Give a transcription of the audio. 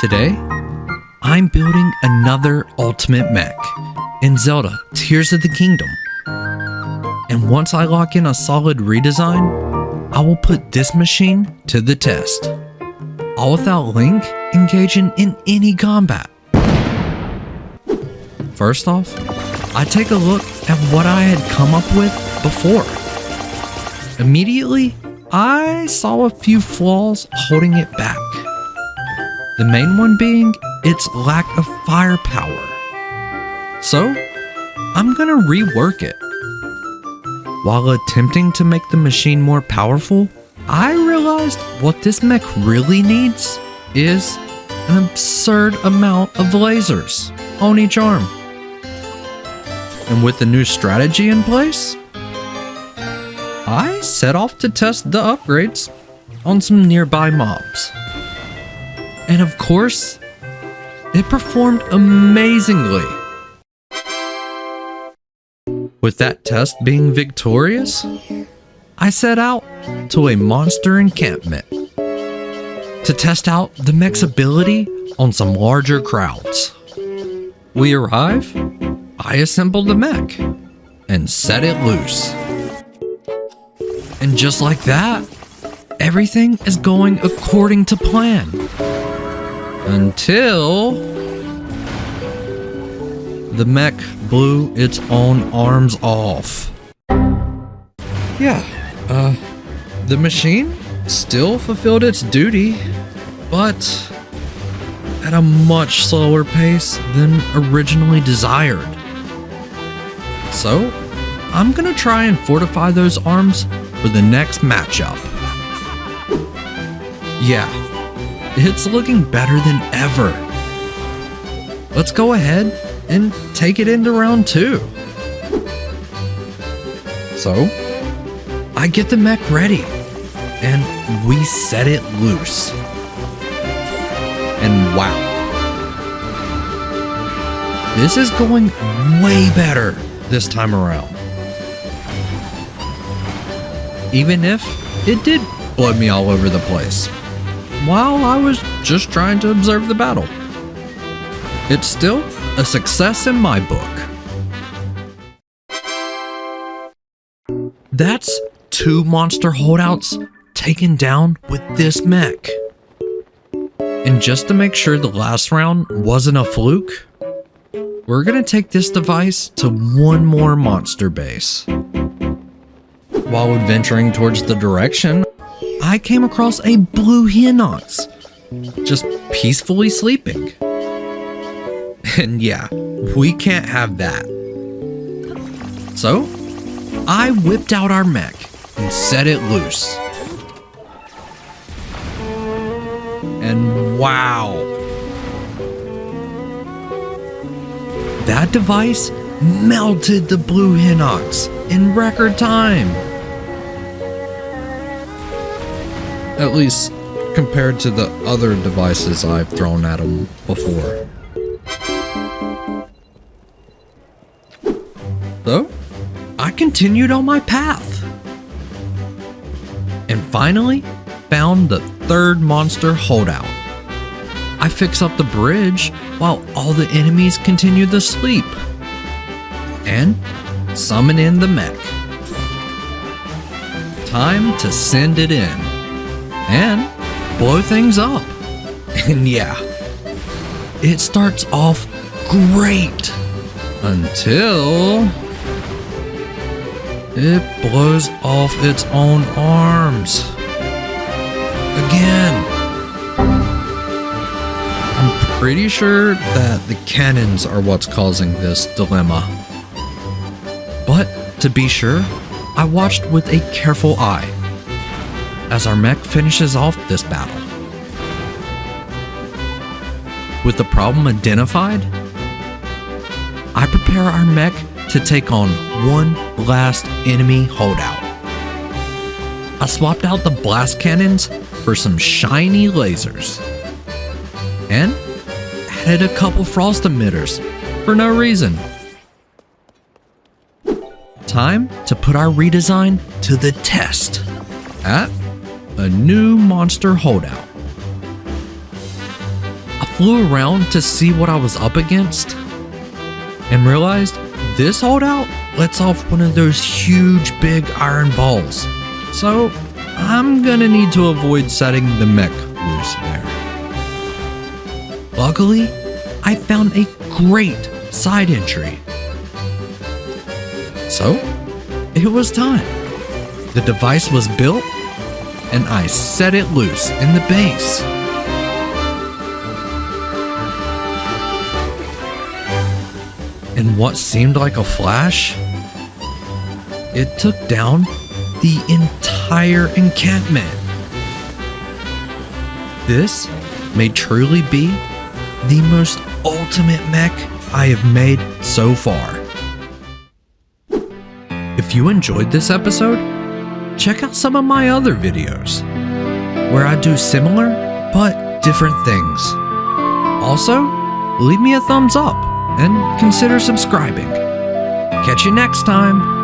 Today, I'm building another ultimate mech in Zelda Tears of the Kingdom. And once I lock in a solid redesign, I will put this machine to the test, all without Link engaging in any combat. First off, I take a look at what I had come up with before. Immediately, I saw a few flaws holding it back. The main one being its lack of firepower. So, I'm gonna rework it. While attempting to make the machine more powerful, I realized what this mech really needs is an absurd amount of lasers on each arm. And with the new strategy in place, I set off to test the upgrades on some nearby mobs. And of course, it performed amazingly. With that test being victorious, I set out to a monster encampment to test out the mech's ability on some larger crowds. We arrive, I assembled the mech and set it loose. And just like that, everything is going according to plan. Until the mech blew its own arms off. Yeah, the machine still fulfilled its duty, but at a much slower pace than originally desired. So, I'm gonna try and fortify those arms for the next matchup. Yeah, it's looking better than ever. Let's go ahead and take it into round 2. So, I get the mech ready, and we set it loose. And wow, this is going way better this time around. Even if it did blow me all over the place while I was just trying to observe the battle. It's still a success in my book. That's 2 monster holdouts taken down with this mech. And just to make sure the last round wasn't a fluke, we're gonna take this device to one more monster base. While adventuring towards the direction, I came across a blue Hinox, just peacefully sleeping. And yeah, we can't have that. So, I whipped out our mech and set it loose. And wow! That device melted the blue Hinox in record time. At least compared to the other devices I've thrown at him before. So, I continued on my path. And finally, found the 3rd monster holdout. I fix up the bridge while all the enemies continue to sleep. And summon in the mech. Time to send it in. And blow things up. And yeah, it starts off great until it blows off its own arms. Again. I'm pretty sure that the cannons are what's causing this dilemma. But to be sure, I watched with a careful eye as our mech finishes off this battle. With the problem identified, I prepare our mech to take on one last enemy holdout. I swapped out the blast cannons for some shiny lasers, and added a couple frost emitters for no reason. Time to put our redesign to the test at a new monster holdout. A flew around to see what I was up against and realized this holdout lets off one of those huge big iron balls. So I'm gonna need to avoid setting the mech loose there. Luckily, I found a great side entry. So it was time. The device was built and I set it loose in the base. In what seemed like a flash, it took down the entire encampment. This may truly be the most ultimate mech I have made so far. If you enjoyed this episode, check out some of my other videos where I do similar but different things. Also, leave me a thumbs up and consider subscribing. Catch you next time.